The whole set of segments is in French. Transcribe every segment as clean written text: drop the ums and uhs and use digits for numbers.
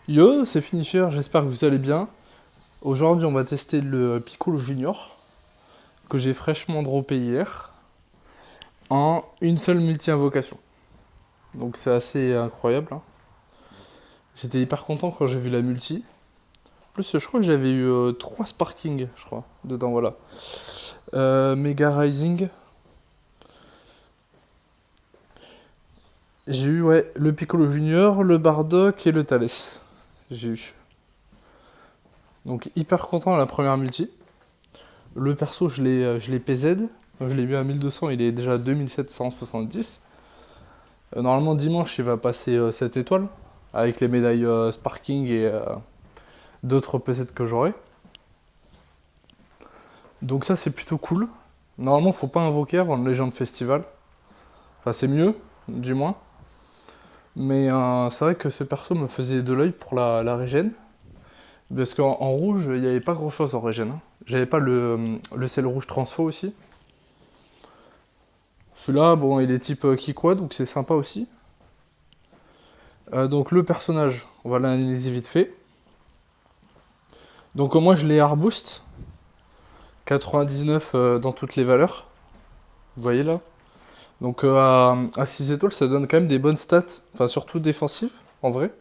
Yo, c'est Finisher, j'espère que vous allez bien. Aujourd'hui, on va tester le Piccolo Junior, que j'ai fraîchement droppé hier, en une seule multi-invocation. Donc c'est assez incroyable, hein. J'étais hyper content quand j'ai vu la multi. En plus, je crois que j'avais eu 3 Sparking, je crois, dedans, voilà. Mega Rising. J'ai eu, ouais, le Piccolo Junior, le Bardock et le Thalès. J'ai eu. Donc hyper content à la première multi. Le perso, je l'ai PZ. Je l'ai eu à 1200, il est déjà à 2770. Normalement, dimanche, il va passer 7 étoiles. Avec les médailles Sparking et d'autres PZ que j'aurai. Donc ça, c'est plutôt cool. Normalement, faut pas invoquer avant le Légende Festival. Enfin, c'est mieux, du moins. Mais c'est vrai que ce perso me faisait de l'œil pour la régène. Parce qu'en rouge, il n'y avait pas grand chose en régène, hein. J'avais pas le sel rouge transfo aussi. Celui-là, bon, il est type Kikwa, donc c'est sympa aussi. Donc le personnage, on va l'analyser vite fait. Donc moi je l'ai hard boost, 99 dans toutes les valeurs. Vous voyez là. Donc à 6 étoiles, ça donne quand même des bonnes stats, enfin surtout défensives, en vrai.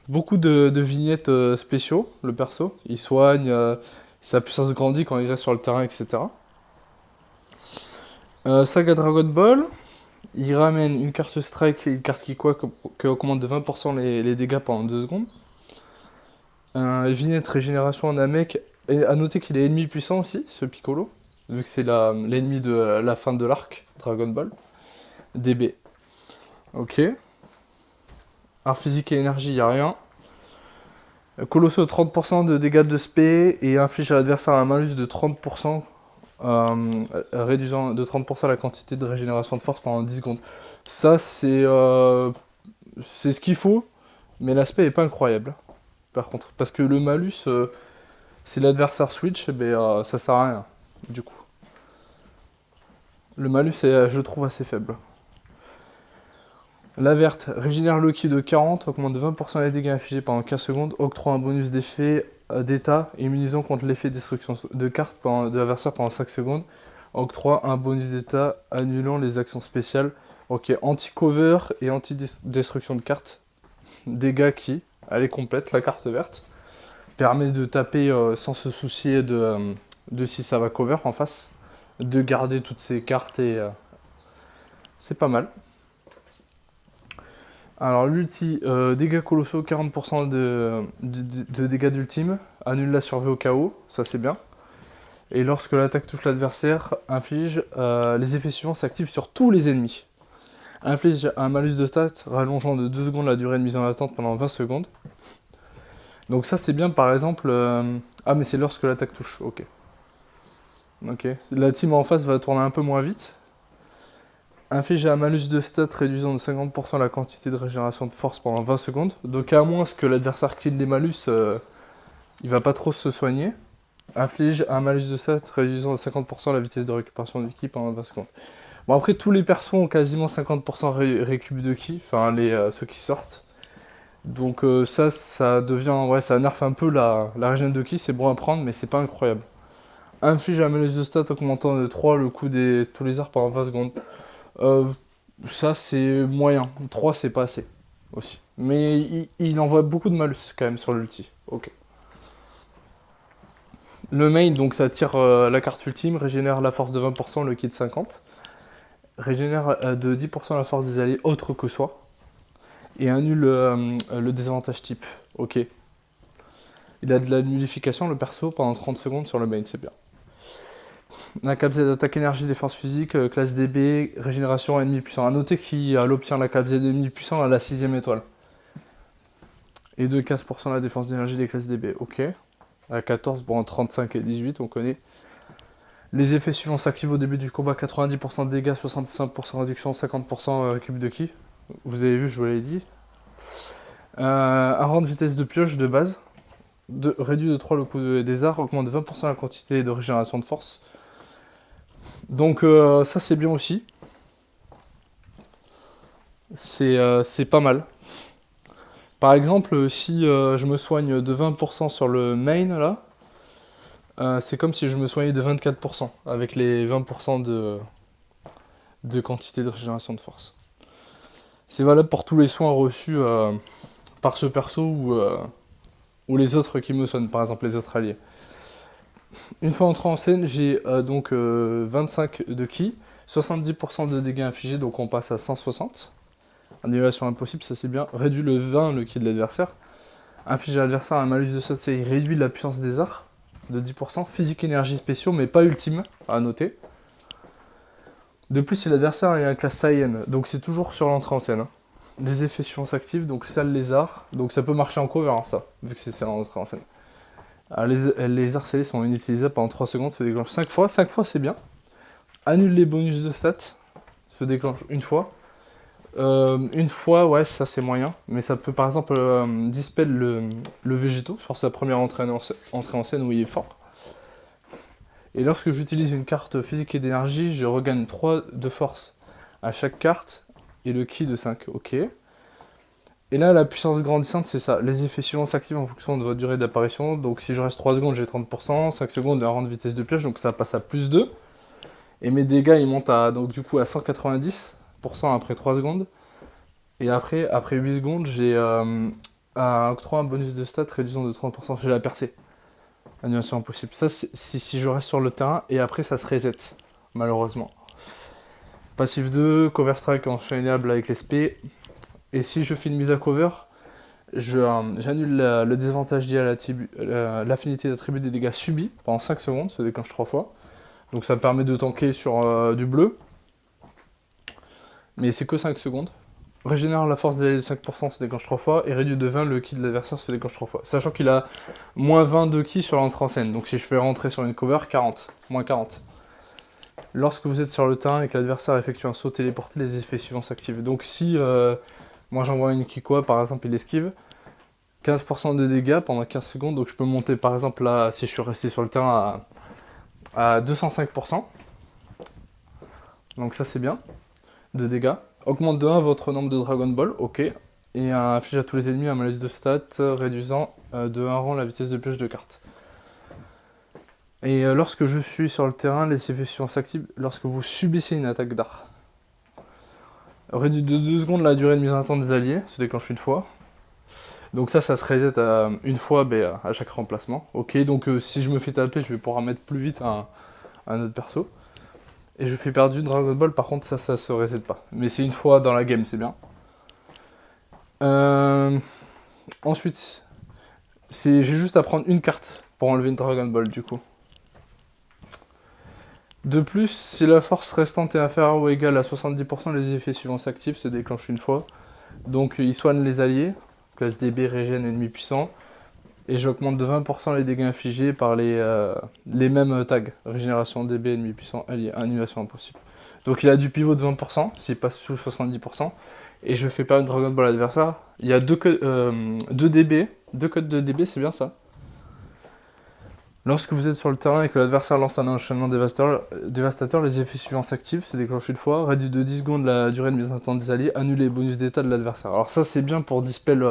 Beaucoup de vignettes spéciaux, le perso. Il soigne, sa puissance grandit quand il reste sur le terrain, etc. Saga Dragon Ball, il ramène une carte strike et une carte qui augmente de 20% les dégâts pendant 2 secondes. Vignette régénération en Namek. Et à noter qu'il est ennemi puissant aussi, ce Piccolo. Vu que c'est l'ennemi de la fin de l'arc Dragon Ball. DB. Ok. Art physique et énergie, y a rien. Colosso 30% de dégâts de spé et inflige à l'adversaire un malus de 30%, réduisant de 30% la quantité de régénération de force pendant 10 secondes. Ça, c'est ce qu'il faut, mais l'aspect est pas incroyable, par contre. Parce que le malus, si l'adversaire switch, eh ben, ça sert à rien, du coup. Le malus est, je trouve, assez faible. La verte régénère le ki de 40, augmente de 20% les dégâts infligés pendant 15 secondes, octroie un bonus d'effet d'état immunisant contre l'effet de destruction de carte de l'adversaire pendant 5 secondes, octroie un bonus d'état annulant les actions spéciales. Ok, anti-cover et anti-destruction de carte. Dégâts qui, elle est complète, la carte verte. Permet de taper sans se soucier de si ça va cover en face. De garder toutes ces cartes et c'est pas mal. Alors l'ulti, dégâts colossaux, 40% de dégâts d'ultime, annule la survie au chaos, ça c'est bien. Et lorsque l'attaque touche l'adversaire, inflige, les effets suivants s'activent sur tous les ennemis. Inflige un malus de stats rallongeant de 2 secondes la durée de mise en attente pendant 20 secondes. Donc ça c'est bien par exemple... Ah mais c'est lorsque l'attaque touche, ok. Ok. La team en face va tourner un peu moins vite. Inflige un malus de stats réduisant de 50% la quantité de régénération de force pendant 20 secondes. Donc à moins que l'adversaire kill les malus, il va pas trop se soigner. Inflige un malus de stats réduisant de 50% la vitesse de récupération du ki pendant 20 secondes. Bon après tous les persos ont quasiment 50% récup de ki, enfin ceux qui sortent. Donc ça devient, ouais, ça nerf un peu la régène de ki, c'est bon à prendre mais c'est pas incroyable. Inflige un malus de stats augmentant de 3 le coût de tous les arts pendant 20 secondes. Euh, Ça c'est moyen. 3 c'est pas assez aussi. Mais il envoie beaucoup de malus quand même sur l'ulti. Ok. Le main, donc ça tire la carte ultime, régénère la force de 20%, le kit 50. Régénère de 10% la force des alliés autres que soi. Et annule le désavantage type. Ok. Il a de la nullification le perso pendant 30 secondes sur le main, c'est bien. La cap Z attaque énergie défense physique, classe DB, régénération ennemi puissant. A noter qu'il obtient la cap Z ennemi puissant à la 6ème étoile. Et de 15% la défense d'énergie des classes DB. Ok. À 14, bon, 35 et 18, on connaît. Les effets suivants s'activent au début du combat, 90% de dégâts, 65% réduction, 50% récup de ki. Vous avez vu, je vous l'ai dit. Un rang de vitesse de pioche de base. Réduit de 3 le coût des arts, augmente de 20% la quantité de régénération de force. Donc ça c'est bien aussi. C'est pas mal. Par exemple, si je me soigne de 20% sur le main, là, c'est comme si je me soignais de 24% avec les 20% de quantité de régénération de force. C'est valable pour tous les soins reçus par ce perso ou les autres qui me soignent, par exemple les autres alliés. Une fois entré en scène, j'ai donc 25 de ki, 70% de dégâts infligés, donc on passe à 160. Annihilation impossible, ça c'est bien. Réduit le 20 le ki de l'adversaire. Inflige à l'adversaire un malus de sauté, il réduit la puissance des arts de 10%. Physique énergie spéciaux, mais pas ultime, à noter. De plus, si l'adversaire est à classe Saiyan, donc c'est toujours sur l'entrée en scène. Hein. Les effets suivants s'activent, donc salle lézard, donc ça peut marcher en cover, hein, ça, vu que c'est l'entrée en scène. Alors, les arts scellés sont inutilisables pendant 3 secondes, se déclenche 5 fois, 5 fois c'est bien. Annule les bonus de stats, se déclenche une fois. Une fois, ouais, ça c'est moyen, mais ça peut par exemple dispel le végétaux sur sa première entrée en scène où il est fort. Et lorsque j'utilise une carte physique et d'énergie, je regagne 3 de force à chaque carte et le ki de 5, ok. Et là, la puissance grandissante, c'est ça. Les effets suivants s'activent en fonction de votre durée d'apparition. Donc si je reste 3 secondes, j'ai 30%, 5 secondes, un rang de vitesse de pioche, donc ça passe à plus 2. Et mes dégâts, ils montent à, donc, du coup à 190% après 3 secondes. Et après 8 secondes, j'ai un octroi un bonus de stats réduisant de 30%. J'ai la percée. Annulation impossible. Ça, c'est si je reste sur le terrain, et après, ça se reset, malheureusement. Passif 2, cover strike enchaînable avec l'SP. Et si je fais une mise à cover, j'annule le désavantage lié à l'affinité d'attribut des dégâts subis pendant 5 secondes, ça déclenche 3 fois. Donc ça me permet de tanker sur du bleu. Mais c'est que 5 secondes. Régénère la force de 5%, se déclenche 3 fois. Et réduit de 20 le ki de l'adversaire, se déclenche 3 fois. Sachant qu'il a moins 20 de ki sur l'entrée en scène. Donc si je fais rentrer sur une cover, 40. Moins 40. Lorsque vous êtes sur le terrain et que l'adversaire effectue un saut téléporté, les effets suivants s'activent. Donc si moi j'envoie une Kikoa, par exemple, il esquive, 15% de dégâts pendant 15 secondes, donc je peux monter par exemple là, si je suis resté sur le terrain, à 205%. Donc ça c'est bien, de dégâts. Augmente de 1 votre nombre de Dragon Ball, ok. Et inflige à tous les ennemis un malus de stats réduisant de 1 rang la vitesse de pioche de carte. Et lorsque je suis sur le terrain, les effets suivants s'activent lorsque vous subissez une attaque d'art. Réduit de 2 secondes la durée de mise en temps des alliés, se déclenche une fois. Donc ça se reset une fois à chaque remplacement. Ok, donc si je me fais taper, je vais pouvoir mettre plus vite un autre perso. Et je fais perdre une Dragon Ball, par contre ça se reset pas. Mais c'est une fois dans la game, c'est bien. Ensuite, j'ai juste à prendre une carte pour enlever une Dragon Ball du coup. De plus, si la force restante est inférieure ou égale à 70%, les effets suivants s'activent, se déclenchent une fois. Donc il soigne les alliés, classe DB, régène, ennemi puissant. Et j'augmente de 20% les dégâts infligés par les mêmes tags. Régénération DB, ennemi puissant, allié, annulation impossible. Donc il a du pivot de 20%, s'il passe sous 70%. Et je fais pas une Dragon Ball adversaire. Il y a 2 DB, 2 codes de DB, c'est bien ça. Lorsque vous êtes sur le terrain et que l'adversaire lance un enchaînement dévastateur, les effets suivants s'activent, se déclenchent une fois, réduit de 10 secondes la durée de mise en temps des alliés, annule les bonus d'état de l'adversaire. Alors ça c'est bien pour dispel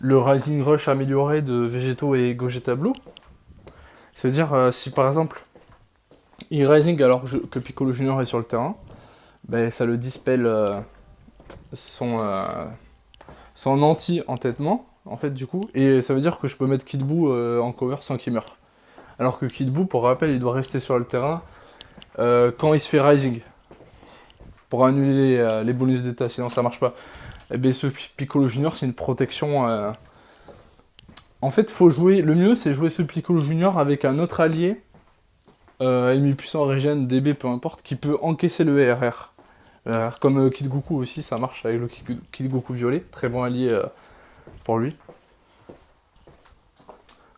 le Rising Rush amélioré de Végétaux et Gogeta Blue. C'est-à-dire si par exemple il Rising alors que Piccolo Junior est sur le terrain, ben, ça le dispel son anti-entêtement, en fait, du coup, et ça veut dire que je peux mettre Kid Buu en cover sans qu'il meure. Alors que Kid Buu, pour rappel, il doit rester sur le terrain quand il se fait Rising, pour annuler les bonus d'état, sinon ça marche pas. Et bien ce Piccolo Junior, c'est une protection... En fait, faut jouer... Le mieux, c'est jouer ce Piccolo Junior avec un autre allié, ennemi puissant, régène, DB, peu importe, qui peut encaisser le RR. Comme Kid Goku aussi, ça marche avec le Kid Goku violet, très bon allié pour lui.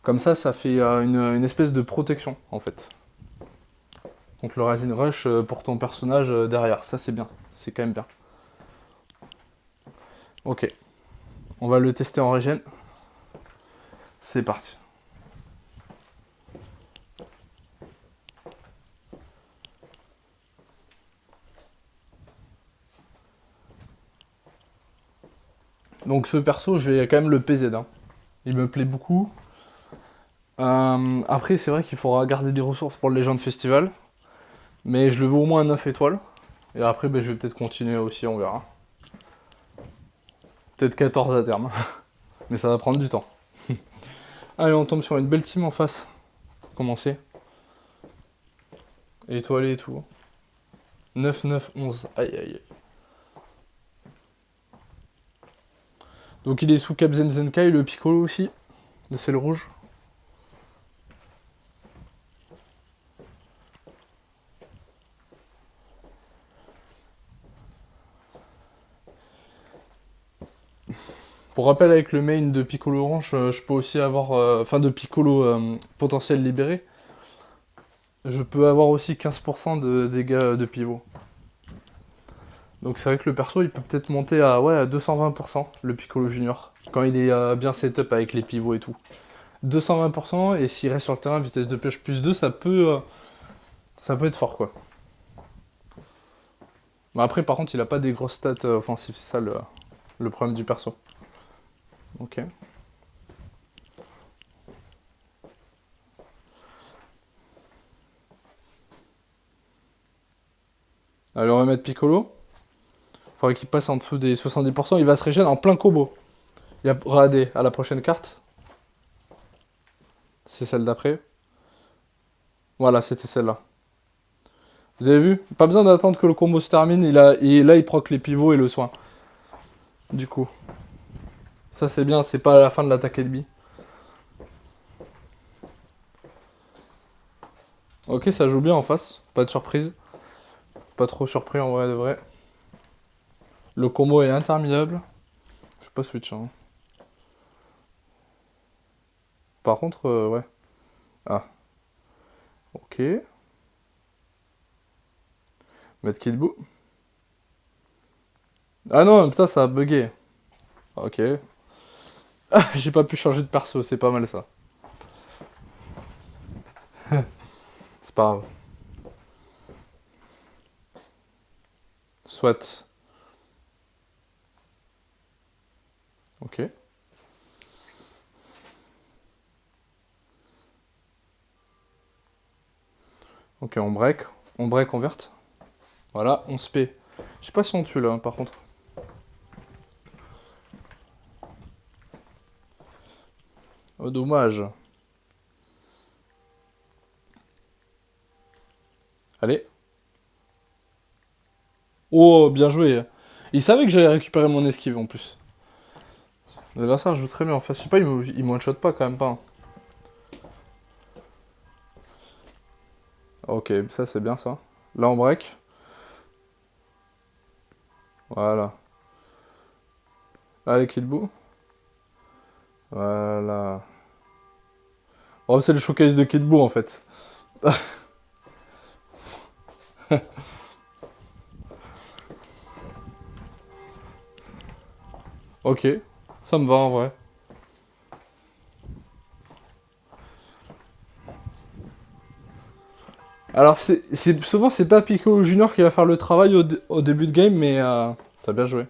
Comme ça fait une espèce de protection, en fait. Donc le Rising Rush pour ton personnage derrière, ça c'est bien, c'est quand même bien. Ok, on va le tester en régène. C'est parti. Donc ce perso, je vais quand même le PZ, hein. Il me plaît beaucoup. Après, c'est vrai qu'il faudra garder des ressources pour le Legend Festival. Mais je le veux au moins à 9 étoiles. Et après, ben, je vais peut-être continuer aussi, on verra. Peut-être 14 à terme. Mais ça va prendre du temps. Allez, on tombe sur une belle team en face. Pour commencer. Étoilé et tout. 9, 9, 11. Aïe, aïe. Donc il est sous Kabzen Zenkai, le Piccolo aussi. Le sel rouge. Pour rappel, avec le main de Piccolo Orange, je peux aussi avoir... Enfin, de Piccolo potentiel libéré. Je peux avoir aussi 15% de dégâts de pivot. Donc c'est vrai que le perso, il peut peut-être monter à, ouais, à 220%, le Piccolo Junior. Quand il est bien setup avec les pivots et tout. 220%, et s'il reste sur le terrain, vitesse de pioche plus 2, ça peut être fort, quoi. Mais après, par contre, il a pas des grosses stats offensives, c'est ça le problème du perso. Ok. Allez, on va mettre Piccolo. Faudrait qu'il passe en dessous des 70%. Il va se régénérer en plein combo. Il y a Radé à la prochaine carte. C'est celle d'après. Voilà, c'était celle-là. Vous avez vu? Pas besoin d'attendre que le combo se termine. Et là, il proc les pivots et le soin. Du coup. Ça, c'est bien. C'est pas à la fin de l'attaque ennemie. Ok, ça joue bien en face. Pas de surprise. Pas trop surpris en vrai de vrai. Le combo est interminable. Je sais pas switch, hein. Par contre, ouais. Ah. Ok. Mettre Kid Buu. Ah non, putain, ça a bugué. Ok. Ah, j'ai pas pu changer de perso, c'est pas mal ça. C'est pas grave. Soit. Ok. Ok, on break. On break en verte. Voilà, on se paie. Je sais pas si on tue là, hein, par contre. Oh, dommage. Allez. Oh, bien joué. Il savait que j'allais récupérer mon esquive en plus. L'adversaire joue très bien en face. Je sais pas, il me one-shot pas quand même pas, hein. Ok, ça c'est bien ça. Là on break. Voilà. Allez, Kid Buu. Voilà. Oh, c'est le showcase de Kid Buu en fait. Ok, ça me va en vrai. Alors souvent c'est pas Piccolo Junior qui va faire le travail au début de game, mais t'as bien joué.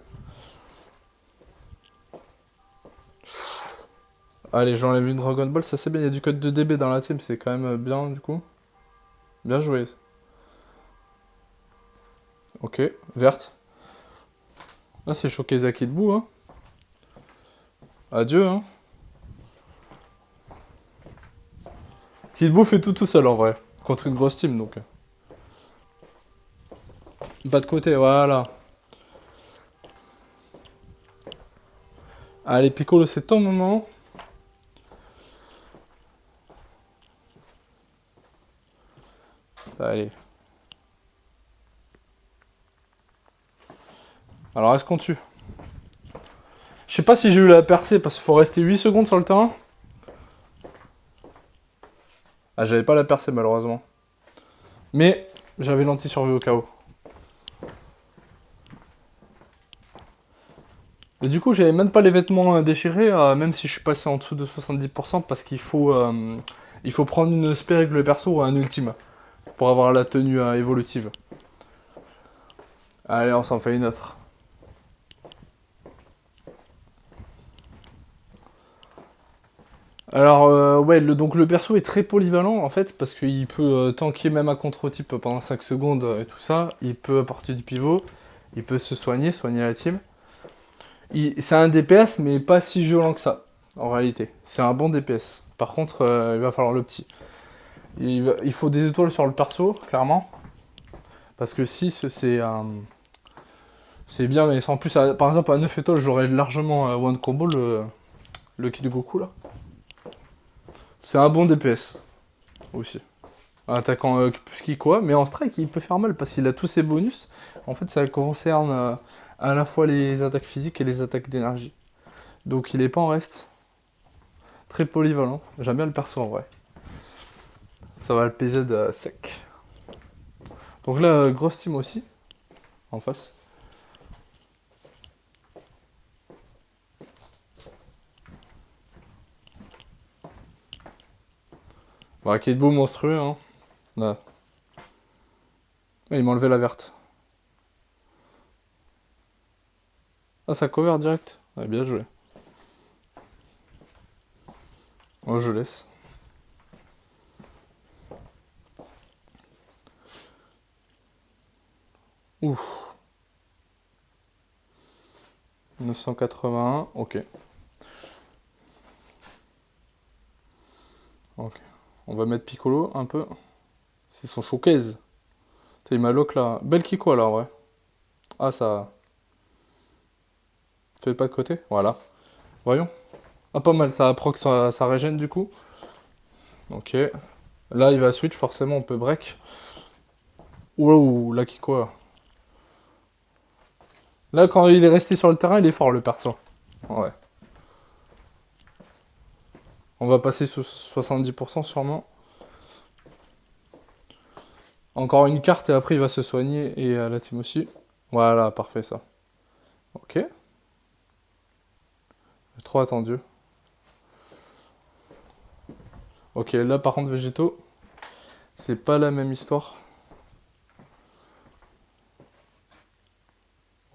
Allez, j'enlève une Dragon Ball, ça c'est bien, il y a du code de DB dans la team, c'est quand même bien du coup. Bien joué. Ok, verte. Là c'est showcase à Kid Buu, hein. Adieu, hein. Kid Buu fait tout seul en vrai, contre une grosse team donc. Pas de côté, voilà. Allez, Piccolo, c'est ton moment. Allez. Alors, est-ce qu'on tue? Je sais pas si j'ai eu la percée parce qu'il faut rester 8 secondes sur le terrain. Ah, j'avais pas la percée malheureusement. Mais j'avais l'anti-survie au cas où. Et du coup, j'avais même pas les vêtements déchirés, même si je suis passé en dessous de 70% parce il faut prendre une spé avec le perso ou un ultime pour avoir la tenue évolutive. Allez, on s'en fait une autre. Alors, ouais, donc le perso est très polyvalent en fait, parce qu'il peut tanker même à contre-type pendant 5 secondes et tout ça. Il peut apporter du pivot, il peut se soigner la team. C'est un DPS, mais pas si violent que ça, en réalité. C'est un bon DPS. Par contre, il va falloir le petit. Il faut des étoiles sur le perso, clairement. Parce que 6, c'est bien, mais en plus, par exemple, à 9 étoiles, j'aurais largement one combo le Kid Goku là. C'est un bon DPS aussi. Un attaquant plus qui quoi, mais en strike, il peut faire mal parce qu'il a tous ses bonus. En fait, ça concerne à la fois les attaques physiques et les attaques d'énergie. Donc, il est pas en reste. Très polyvalent. J'aime bien le perso en vrai. Ça va le PZ sec. Donc là, grosse team aussi, en face. Bah, Kid Buu monstrueux, hein. Là. Ah, il m'a enlevé la verte. Ah, ça cover direct. Ouais, bien joué. Moi, je laisse. Ouf. 981, ok. Ok. On va mettre Piccolo un peu. C'est son showcase. Il m'a lock là. Belle Kiko là, ouais. Ah, ça. Fait pas de côté. Voilà. Voyons. Ah, pas mal. Ça proc ça régène du coup. Ok. Là, il va switch, forcément, on peut break. Ouh, la Kiko là. Là, quand il est resté sur le terrain, il est fort le perso. Ouais. On va passer sous 70% sûrement. Encore une carte et après il va se soigner et la team aussi. Voilà, parfait ça. Ok. Trop attendu. Ok, là par contre végétaux, c'est pas la même histoire.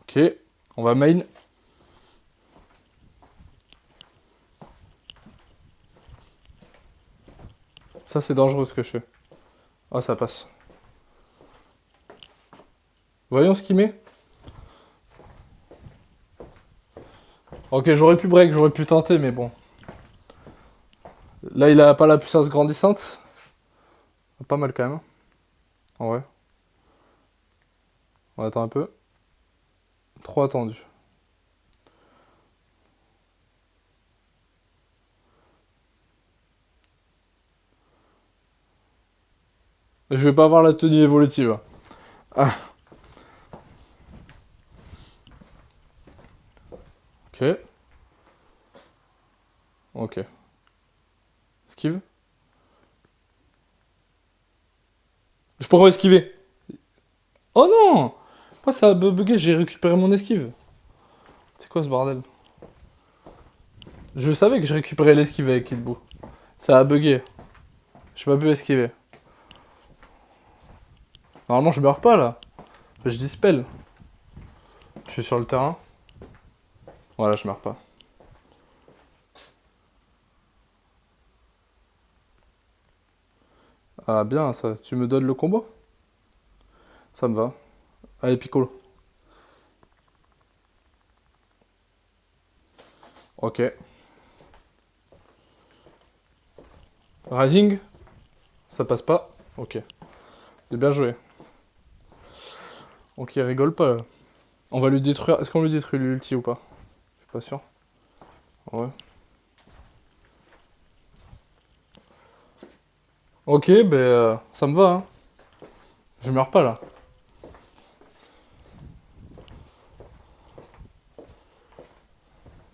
Ok, on va main. Ça c'est dangereux ce que je fais. Ah ça passe. Voyons ce qu'il met. Ok, j'aurais pu break, j'aurais pu tenter, mais bon. Là il a pas la puissance grandissante. Pas mal quand même. En vrai. On attend un peu. Trop attendu. Je vais pas avoir la tenue évolutive. Ah. Ok. Ok. Esquive. Je pourrais esquiver. Oh non! Pourquoi ça a bugué? J'ai récupéré mon esquive. C'est quoi ce bordel? Je savais que je récupérais l'esquive avec Kid Buu. Ça a bugué. J'ai pas pu esquiver. Normalement, je meurs pas là. Je dispel. Je suis sur le terrain. Voilà, je meurs pas. Ah, bien ça. Tu me donnes le combo? Ça me va. Allez, Piccolo. Ok. Rising? Ça passe pas? Ok. C'est bien joué. Ok, il rigole pas là. On va lui détruire. Est-ce qu'on lui détruit l'ulti ou pas? Je suis pas sûr. Ouais. Ok, ben ça me va, hein. Je meurs pas là.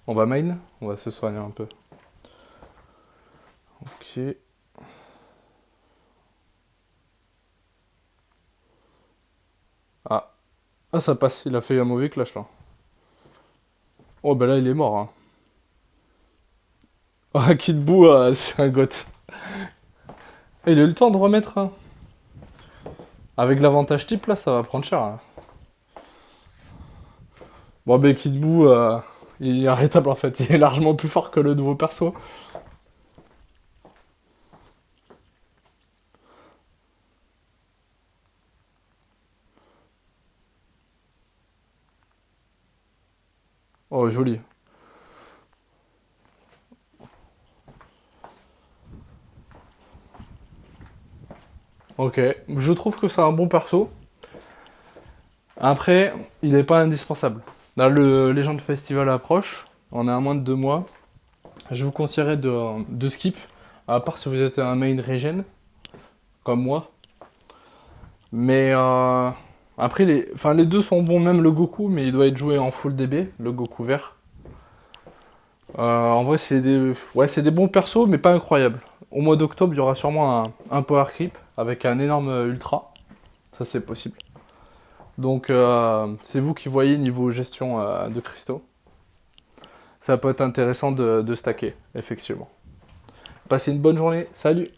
On va main. On va se soigner un peu. Ok. Ah. Ah, ça passe. Il a fait un mauvais clash là. Oh, bah là, il est mort, hein. Ah, Kid Buu, c'est un goth. Il a eu le temps de remettre, hein. Avec l'avantage type, là, ça va prendre cher, hein. Bon, bah, Kid Buu, il est arrêtable, en fait. Il est largement plus fort que le nouveau perso. Oh, joli. Ok, je trouve que c'est un bon perso. Après, il n'est pas indispensable. Là, le Legend Festival approche. On est à moins de 2 mois. Je vous conseillerais de skip. À part si vous êtes un main regen, comme moi. Mais après, les deux sont bons, même le Goku, mais il doit être joué en full DB, le Goku vert. En vrai, c'est des bons persos, mais pas incroyables. Au mois d'octobre, il y aura sûrement un Power Creep avec un énorme Ultra. Ça, c'est possible. Donc, c'est vous qui voyez niveau gestion de cristaux. Ça peut être intéressant de stacker, effectivement. Passez une bonne journée. Salut!